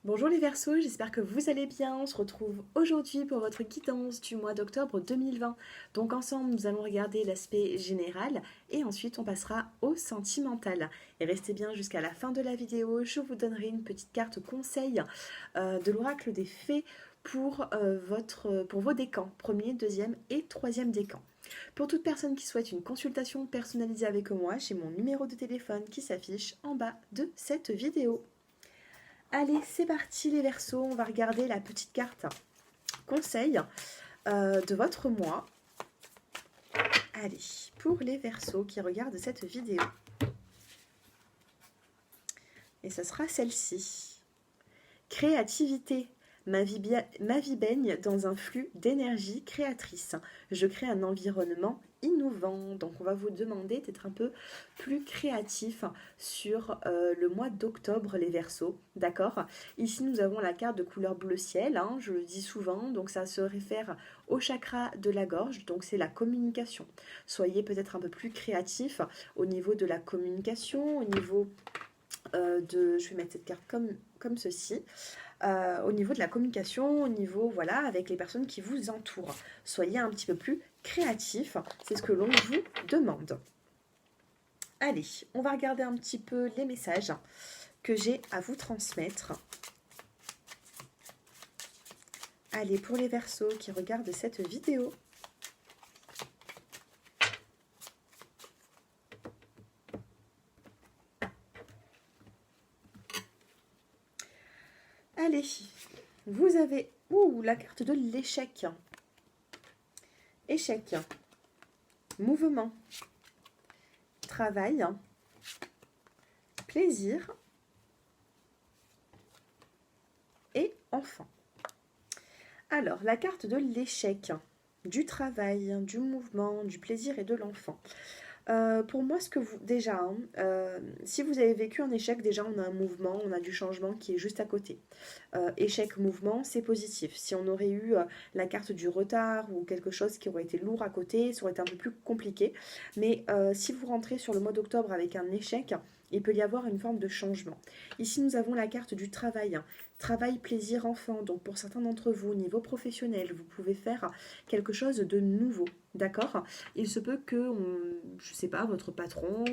Bonjour les Verseaux, j'espère que vous allez bien. On se retrouve aujourd'hui pour votre guidance du mois d'octobre 2020. Donc ensemble, nous allons regarder l'aspect général et ensuite on passera au sentimental. Et restez bien jusqu'à la fin de la vidéo, je vous donnerai une petite carte conseil de l'oracle des fées pour vos décans, premier, deuxième et troisième décan. Pour toute personne qui souhaite une consultation personnalisée avec moi, j'ai mon numéro de téléphone qui s'affiche en bas de cette vidéo. Allez, c'est parti les Verseaux, on va regarder la petite carte conseil de votre mois. Allez, pour les Verseaux qui regardent cette vidéo. Et ce sera celle-ci. Créativité. Ma vie baigne dans un flux d'énergie créatrice. Je crée un environnement innovant. Donc on va vous demander d'être un peu plus créatif sur le mois d'octobre, les Verseaux. D'accord? Ici nous avons la carte de couleur bleu ciel, hein, je le dis souvent, donc ça se réfère au chakra de la gorge, donc c'est la communication. Soyez peut-être un peu plus créatif au niveau de la communication, au niveau je vais mettre cette carte comme ceci. Au niveau de la communication, au niveau, voilà, avec les personnes qui vous entourent. Soyez un petit peu plus créatif, c'est ce que l'on vous demande. Allez, on va regarder un petit peu les messages que j'ai à vous transmettre. Allez, pour les Verseaux qui regardent cette vidéo. Allez, vous avez la carte de l'échec. Échec, mouvement, travail, plaisir et enfant. Alors, la carte de l'échec, du travail, du mouvement, du plaisir et de l'enfant. Pour moi, si vous avez vécu un échec, déjà on a un mouvement, on a du changement qui est juste à côté. Échec, mouvement, c'est positif. Si on aurait eu la carte du retard ou quelque chose qui aurait été lourd à côté, ça aurait été un peu plus compliqué. Mais si vous rentrez sur le mois d'octobre avec un échec, il peut y avoir une forme de changement. Ici, nous avons la carte du travail. Travail, plaisir, enfant. Donc pour certains d'entre vous, au niveau professionnel, vous pouvez faire quelque chose de nouveau. D'accord? Il se peut que, je ne sais pas, votre patron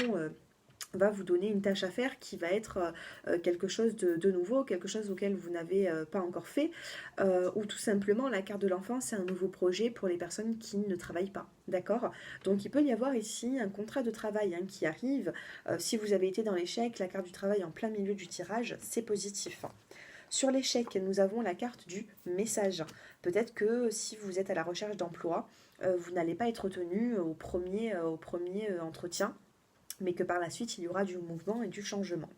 va vous donner une tâche à faire qui va être quelque chose de nouveau, quelque chose auquel vous n'avez pas encore fait, ou tout simplement la carte de l'enfant, c'est un nouveau projet pour les personnes qui ne travaillent pas. D'accord? Donc il peut y avoir ici un contrat de travail qui arrive. Si vous avez été dans l'échec, la carte du travail en plein milieu du tirage, c'est positif. Sur l'échec, nous avons la carte du message. Peut-être que si vous êtes à la recherche d'emploi, vous n'allez pas être retenu au premier entretien, mais que par la suite, il y aura du mouvement et du changement.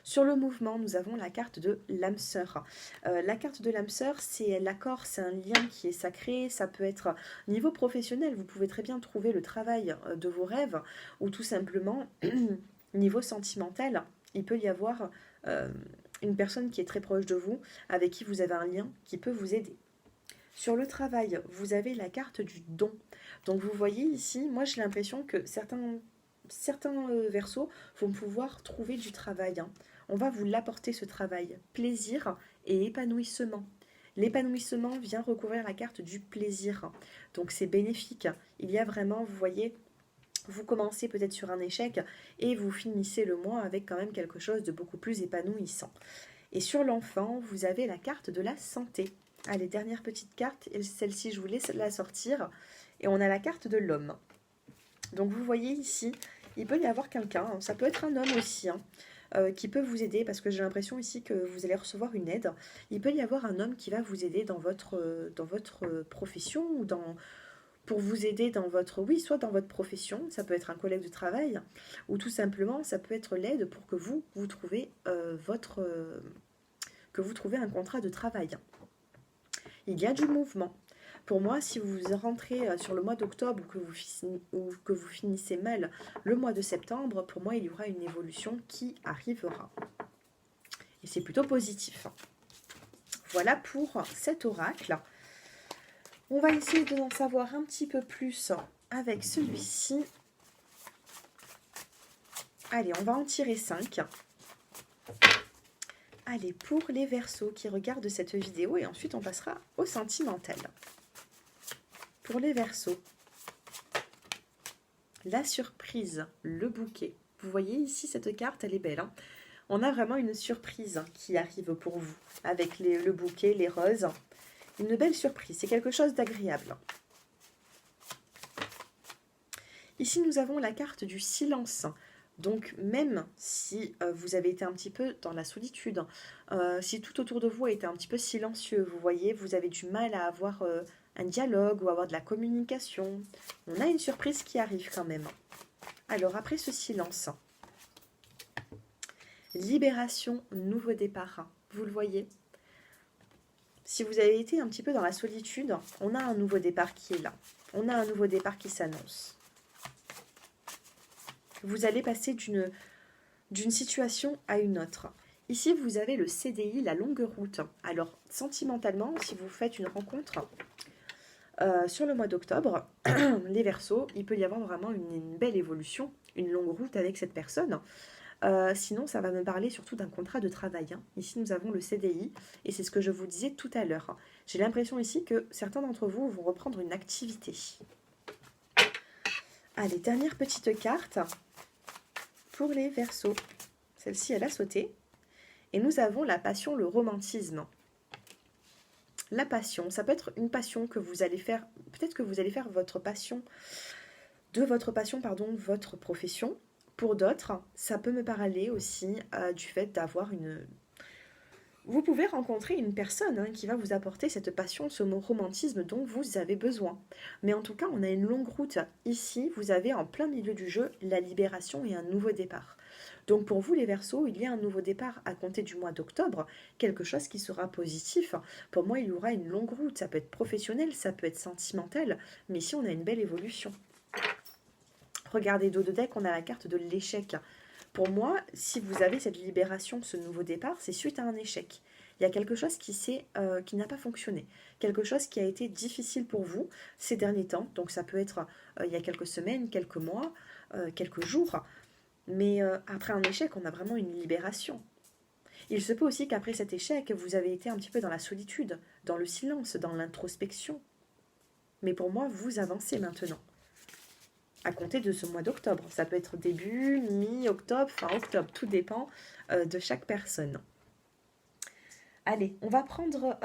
Sur le mouvement, nous avons la carte de l'âme sœur. La carte de l'âme sœur, c'est l'accord, c'est un lien qui est sacré. Ça peut être niveau professionnel, vous pouvez très bien trouver le travail de vos rêves, ou tout simplement, niveau sentimental, il peut y avoir une personne qui est très proche de vous, avec qui vous avez un lien qui peut vous aider. Sur le travail, vous avez la carte du don. Donc vous voyez ici, moi j'ai l'impression que certains Verseaux vont pouvoir trouver du travail. On va vous l'apporter ce travail. Plaisir et épanouissement. L'épanouissement vient recouvrir la carte du plaisir. Donc c'est bénéfique. Il y a vraiment, vous voyez, vous commencez peut-être sur un échec et vous finissez le mois avec quand même quelque chose de beaucoup plus épanouissant. Et sur l'enfant, vous avez la carte de la santé. Allez, dernière petite carte, et celle-ci je vous laisse la sortir. Et on a la carte de l'homme. Donc vous voyez ici, il peut y avoir quelqu'un, ça peut être un homme aussi, qui peut vous aider, parce que j'ai l'impression ici que vous allez recevoir une aide. Il peut y avoir un homme qui va vous aider dans votre profession, ou pour vous aider dans soit dans votre profession, ça peut être un collègue de travail, ou tout simplement, ça peut être l'aide pour que vous trouviez un contrat de travail. Il y a du mouvement. Pour moi, si vous rentrez sur le mois d'octobre ou que vous finissez mal le mois de septembre, pour moi, il y aura une évolution qui arrivera. Et c'est plutôt positif. Voilà pour cet oracle. On va essayer d'en savoir un petit peu plus avec celui-ci. Allez, on va en tirer 5. Allez, pour les Verseaux qui regardent cette vidéo, et ensuite on passera au sentimental. Pour les Verseaux, la surprise, le bouquet. Vous voyez ici cette carte, elle est belle. Hein, on a vraiment une surprise qui arrive pour vous, avec le bouquet, les roses. Une belle surprise, c'est quelque chose d'agréable. Ici, nous avons la carte du silence. Donc, même si vous avez été un petit peu dans la solitude, si tout autour de vous a été un petit peu silencieux, vous voyez, vous avez du mal à avoir un dialogue ou avoir de la communication, on a une surprise qui arrive quand même. Alors, après ce silence, libération, nouveau départ, vous le voyez. Si vous avez été un petit peu dans la solitude, on a un nouveau départ qui est là. On a un nouveau départ qui s'annonce. Vous allez passer d'une situation à une autre. Ici, vous avez le CDI, la longue route. Alors, sentimentalement, si vous faites une rencontre sur le mois d'octobre, les Verseaux, il peut y avoir vraiment une belle évolution, une longue route avec cette personne. Sinon, ça va me parler surtout d'un contrat de travail. Hein. Ici, nous avons le CDI, et c'est ce que je vous disais tout à l'heure. J'ai l'impression ici que certains d'entre vous vont reprendre une activité. Allez, dernière petite carte pour les Verseaux. Celle-ci, elle a sauté. Et nous avons la passion, le romantisme. La passion, ça peut être une passion que vous allez faire, peut-être que vous allez faire votre passion, votre profession. Pour d'autres, ça peut me parler aussi du fait d'avoir une... Vous pouvez rencontrer une personne qui va vous apporter cette passion, ce romantisme dont vous avez besoin. Mais en tout cas, on a une longue route. Ici, vous avez en plein milieu du jeu la libération et un nouveau départ. Donc pour vous les Verseaux, il y a un nouveau départ à compter du mois d'octobre, quelque chose qui sera positif. Pour moi, il y aura une longue route. Ça peut être professionnel, ça peut être sentimental, mais ici, on a une belle évolution. Regardez, dos de deck, on a la carte de l'échec. Pour moi, si vous avez cette libération, ce nouveau départ, c'est suite à un échec. Il y a quelque chose qui n'a pas fonctionné, quelque chose qui a été difficile pour vous ces derniers temps. Donc ça peut être il y a quelques semaines, quelques mois, quelques jours. Mais après un échec, on a vraiment une libération. Il se peut aussi qu'après cet échec, vous avez été un petit peu dans la solitude, dans le silence, dans l'introspection. Mais pour moi, vous avancez maintenant. À compter de ce mois d'octobre. Ça peut être début, mi-octobre, fin octobre. Tout dépend de chaque personne. Allez, on va prendre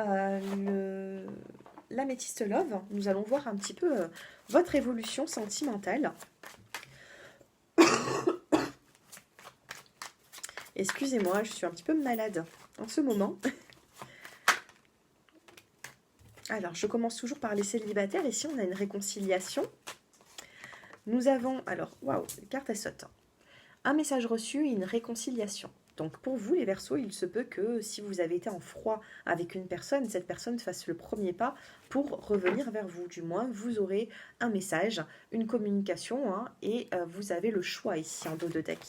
l'améthyste love. Nous allons voir un petit peu votre évolution sentimentale. Excusez-moi, je suis un petit peu malade en ce moment. Alors, je commence toujours par les célibataires. Ici, on a une réconciliation. Nous avons, alors, waouh, les cartes, elles sautent. Un message reçu et une réconciliation. Donc, pour vous, les Verseaux, il se peut que si vous avez été en froid avec une personne, cette personne fasse le premier pas pour revenir vers vous. Du moins, vous aurez un message, une communication, et vous avez le choix ici en dos de deck.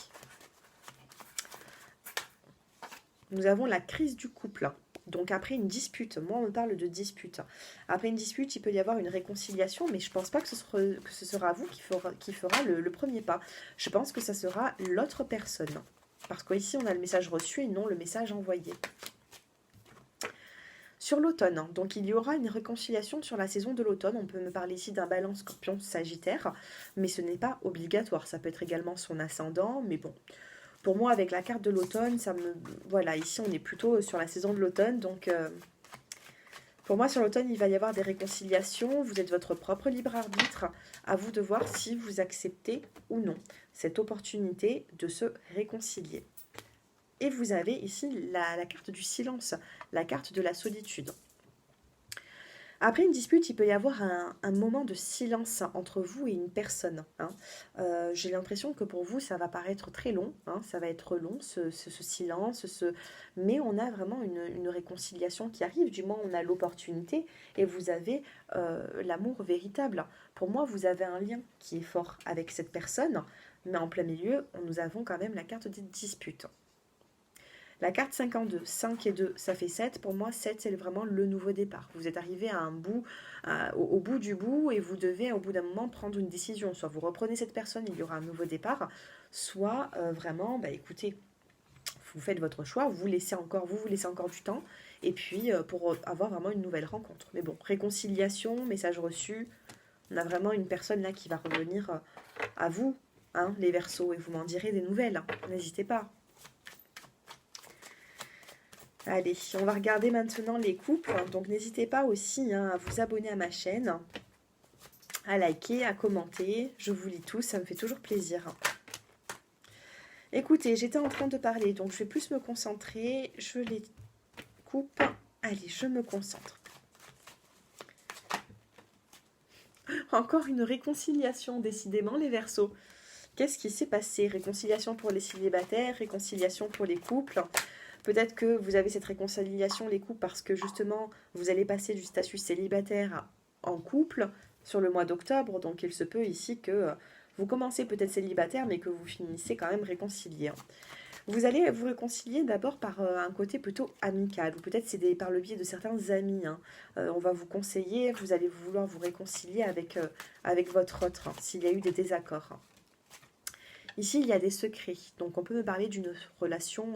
Nous avons la crise du couple. Donc après une dispute, moi on me parle de dispute. Après une dispute, il peut y avoir une réconciliation, mais je ne pense pas que ce sera vous qui fera le premier pas. Je pense que ça sera l'autre personne. Parce qu'ici on a le message reçu et non le message envoyé. Sur l'automne, donc il y aura une réconciliation sur la saison de l'automne. On peut me parler ici d'un Balance, Scorpion, Sagittaire, mais ce n'est pas obligatoire. Ça peut être également son ascendant, mais bon... Pour moi, avec la carte de l'automne, voilà, ici, on est plutôt sur la saison de l'automne. Donc, pour moi, sur l'automne, il va y avoir des réconciliations. Vous êtes votre propre libre arbitre. À vous de voir si vous acceptez ou non cette opportunité de se réconcilier. Et vous avez ici la carte du silence, la carte de la solitude. Après une dispute, il peut y avoir un moment de silence entre vous et une personne. J'ai l'impression que pour vous, ça va paraître très long. Ça va être long, ce silence. Mais on a vraiment une réconciliation qui arrive. Du moins, on a l'opportunité et vous avez l'amour véritable. Pour moi, vous avez un lien qui est fort avec cette personne. Mais en plein milieu, nous avons quand même la carte des disputes. La carte 52, 5 et 2, ça fait 7. Pour moi, 7, c'est vraiment le nouveau départ. Vous êtes arrivé à au bout du bout et vous devez, au bout d'un moment, prendre une décision. Soit vous reprenez cette personne, il y aura un nouveau départ, soit vraiment, écoutez, vous faites votre choix, vous laissez encore du temps, et puis pour avoir vraiment une nouvelle rencontre. Mais bon, réconciliation, message reçu, on a vraiment une personne là qui va revenir à vous, hein, les Verseaux, et vous m'en direz des nouvelles, hein. N'hésitez pas. Allez, on va regarder maintenant les couples. Donc n'hésitez pas aussi, hein, à vous abonner à ma chaîne, à liker, à commenter. Je vous lis tous, ça me fait toujours plaisir. Écoutez, j'étais en train de parler, donc je vais plus me concentrer. Je les coupe. Allez, je me concentre. Encore une réconciliation, décidément, les Verseaux. Qu'est-ce qui s'est passé? Réconciliation pour les célibataires, réconciliation pour les couples. Peut-être que vous avez cette réconciliation, les couples, parce que justement, vous allez passer du statut célibataire en couple sur le mois d'octobre. Donc, il se peut ici que vous commencez peut-être célibataire, mais que vous finissez quand même réconcilié. Vous allez vous réconcilier d'abord par un côté plutôt amical, ou peut-être c'est par le biais de certains amis, hein. On va vous conseiller, vous allez vouloir vous réconcilier avec votre autre, hein, s'il y a eu des désaccords. Ici, il y a des secrets, donc on peut me parler d'une relation...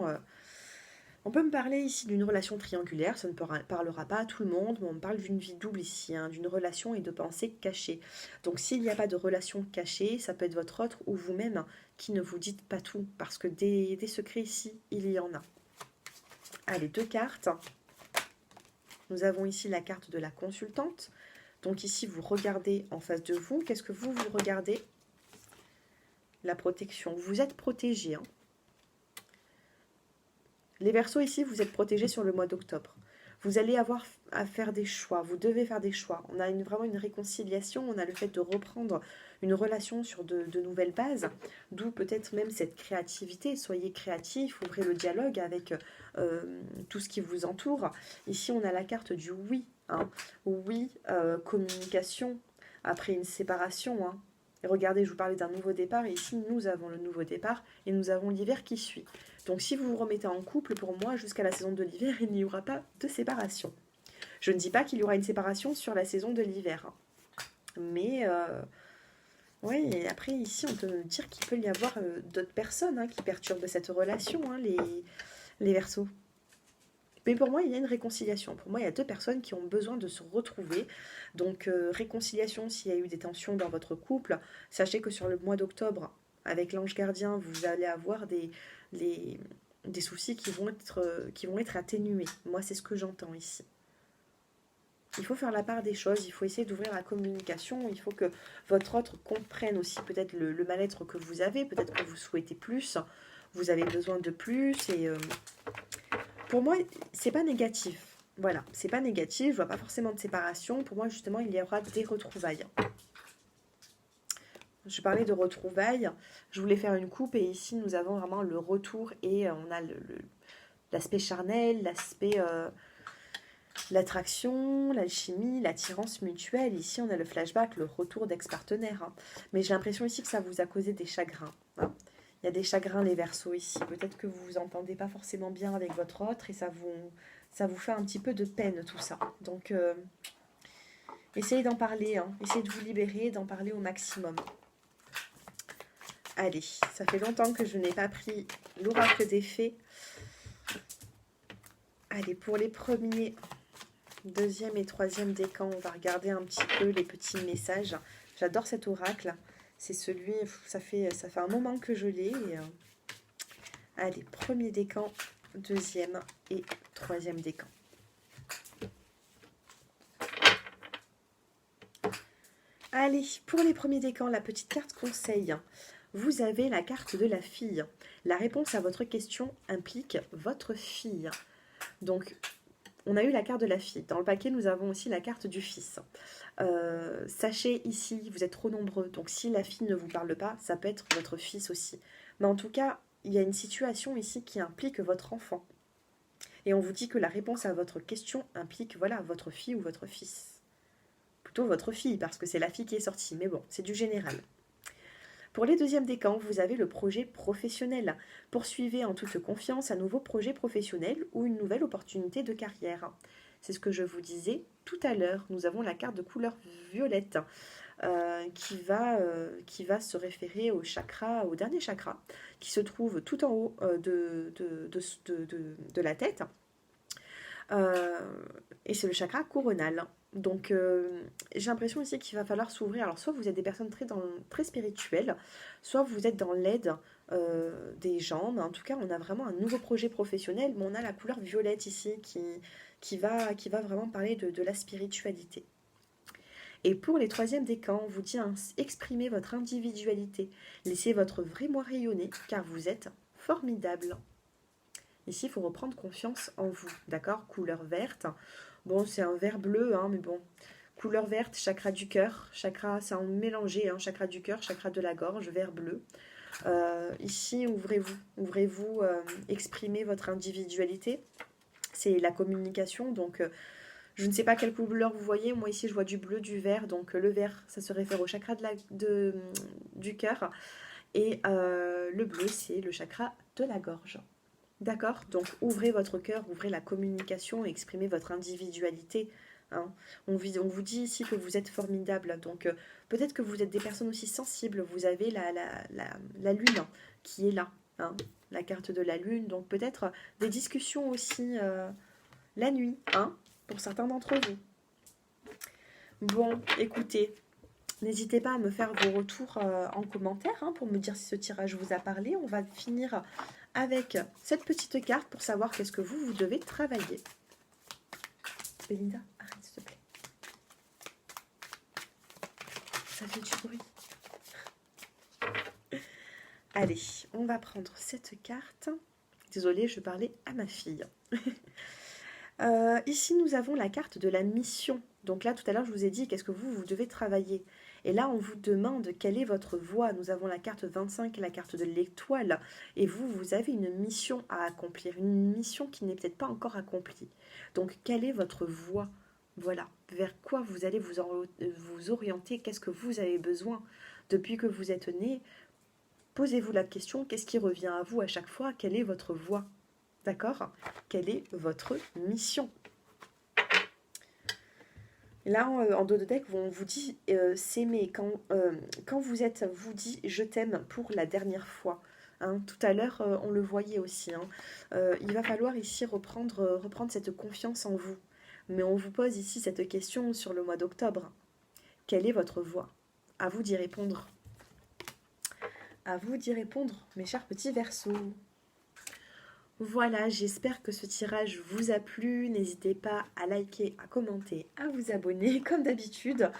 on peut me parler ici d'une relation triangulaire, ça ne parlera pas à tout le monde, mais on me parle d'une vie double ici, hein, d'une relation et de pensée cachée. Donc s'il n'y a pas de relation cachée, ça peut être votre autre ou vous-même qui ne vous dites pas tout, parce que des secrets ici, il y en a. Allez, 2 cartes. Nous avons ici la carte de la consultante. Donc ici, vous regardez en face de vous. Qu'est-ce que vous regardez? La protection. Vous êtes protégé, hein. Les Verseaux, ici, vous êtes protégés sur le mois d'octobre. Vous allez avoir à faire des choix. Vous devez faire des choix. On a vraiment une réconciliation. On a le fait de reprendre une relation sur de nouvelles bases. D'où peut-être même cette créativité. Soyez créatifs. Ouvrez le dialogue avec tout ce qui vous entoure. Ici, on a la carte du oui, hein. Oui, communication après une séparation, hein. Et regardez, je vous parlais d'un nouveau départ. Et ici, nous avons le nouveau départ. Et nous avons l'hiver qui suit. Donc si vous vous remettez en couple, pour moi, jusqu'à la saison de l'hiver, il n'y aura pas de séparation. Je ne dis pas qu'il y aura une séparation sur la saison de l'hiver, hein. Mais, oui, et après, ici, on peut me dire qu'il peut y avoir d'autres personnes, hein, qui perturbent cette relation, hein, les Verseaux. Mais pour moi, il y a une réconciliation. Pour moi, il y a 2 personnes qui ont besoin de se retrouver. Donc, réconciliation s'il y a eu des tensions dans votre couple. Sachez que sur le mois d'octobre, avec l'ange gardien, vous allez avoir des soucis qui vont être atténués. Moi, c'est ce que j'entends ici. Il faut faire la part des choses, il faut essayer d'ouvrir la communication, il faut que votre autre comprenne aussi peut-être le mal-être que vous avez, peut-être que vous souhaitez plus, vous avez besoin de plus, et pour moi, c'est pas négatif. Voilà, c'est pas négatif, je vois pas forcément de séparation. Pour moi, justement, il y aura des retrouvailles. Je parlais de retrouvailles, je voulais faire une coupe et ici nous avons vraiment le retour et on a l'aspect charnel, l'aspect l'attraction, l'alchimie, l'attirance mutuelle. Ici on a le flashback, le retour d'ex-partenaire, hein. Mais j'ai l'impression ici que ça vous a causé des chagrins, hein. Il y a des chagrins les Verseaux ici, peut-être que vous vous entendez pas forcément bien avec votre autre et ça vous fait un petit peu de peine tout ça. Donc essayez d'en parler, hein. Essayez de vous libérer, d'en parler au maximum. Allez, ça fait longtemps que je n'ai pas pris l'oracle des fées. Allez, pour les premiers, 2e et 3e décans, on va regarder un petit peu les petits messages. J'adore cet oracle. C'est celui, ça fait un moment que je l'ai. Allez, 1er décan, 2e et 3e décan. Allez, pour les premiers décans, la petite carte conseil. Vous avez la carte de la fille. La réponse à votre question implique votre fille. Donc, on a eu la carte de la fille. Dans le paquet, nous avons aussi la carte du fils. Sachez ici, vous êtes trop nombreux. Donc, si la fille ne vous parle pas, ça peut être votre fils aussi. Mais en tout cas, il y a une situation ici qui implique votre enfant. Et on vous dit que la réponse à votre question implique, voilà, votre fille ou votre fils. Plutôt votre fille, parce que c'est la fille qui est sortie. Mais bon, c'est du général. Pour les deuxièmes décans, vous avez le projet professionnel. Poursuivez en toute confiance un nouveau projet professionnel ou une nouvelle opportunité de carrière. C'est ce que je vous disais tout à l'heure. Nous avons la carte de couleur violette qui va se référer au chakra, au dernier chakra, qui se trouve tout en haut de la tête. Euh, et c'est le chakra coronal. Donc j'ai l'impression ici qu'il va falloir s'ouvrir. Alors soit vous êtes des personnes très spirituelles, soit vous êtes dans l'aide des gens. Mais en tout cas, on a vraiment un nouveau projet professionnel. Mais on a la couleur violette ici qui va vraiment parler de la spiritualité. Et pour les troisièmes décans, on vous dit exprimez votre individualité. Laissez votre vrai moi rayonner, car vous êtes formidable. Ici, il faut reprendre confiance en vous, d'accord? Couleur verte. Bon, c'est un vert bleu, hein, mais bon. Couleur verte, chakra du cœur. Chakra, c'est en mélangé, hein, chakra du cœur, chakra de la gorge, vert bleu. Ici, ouvrez-vous, exprimez votre individualité. C'est la communication, donc je ne sais pas quelle couleur vous voyez. Moi, ici, je vois du bleu, du vert. Donc, le vert, ça se réfère au chakra du cœur. Et le bleu, c'est le chakra de la gorge. D'accord? Donc, ouvrez votre cœur, ouvrez la communication, exprimez votre individualité. Hein. On vous dit ici que vous êtes formidable. Donc, peut-être que vous êtes des personnes aussi sensibles. Vous avez la lune qui est là. Hein, la carte de la lune. Donc, peut-être des discussions aussi la nuit, hein, pour certains d'entre vous. Bon, écoutez, n'hésitez pas à me faire vos retours en commentaire hein, pour me dire si ce tirage vous a parlé. On va finir avec cette petite carte pour savoir qu'est-ce que vous devez travailler. Belinda, arrête s'il te plaît. Ça fait du bruit. Allez, on va prendre cette carte. Désolée, je parlais à ma fille. Ici, nous avons la carte de la mission. Donc là, tout à l'heure, je vous ai dit qu'est-ce que vous devez travailler. Et là, on vous demande quelle est votre voie. Nous avons la carte 25 et la carte de l'étoile. Et vous avez une mission à accomplir. Une mission qui n'est peut-être pas encore accomplie. Donc, quelle est votre voie? Voilà. Vers quoi vous allez vous orienter? Qu'est-ce que vous avez besoin? Depuis que vous êtes né, posez-vous la question, qu'est-ce qui revient à vous à chaque fois? Quelle est votre voie? D'accord? Quelle est votre mission? Là, en dos de deck, on vous dit s'aimer. Quand vous dit je t'aime pour la dernière fois. Hein. Tout à l'heure, on le voyait aussi. Hein. Il va falloir ici reprendre cette confiance en vous. Mais on vous pose ici cette question sur le mois d'octobre. Quelle est votre voie? À vous d'y répondre. À vous d'y répondre, mes chers petits Verseaux. Voilà, j'espère que ce tirage vous a plu. N'hésitez pas à liker, à commenter, à vous abonner comme d'habitude.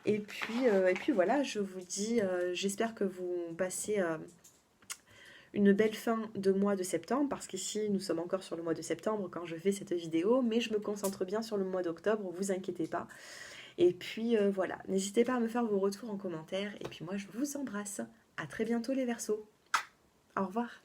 Et puis voilà, je vous dis, j'espère que vous passez une belle fin de mois de septembre, parce qu'ici nous sommes encore sur le mois de septembre quand je fais cette vidéo, mais je me concentre bien sur le mois d'octobre, vous inquiétez pas. Et puis voilà, n'hésitez pas à me faire vos retours en commentaire. Et puis moi, je vous embrasse. À très bientôt les Verseaux. Au revoir.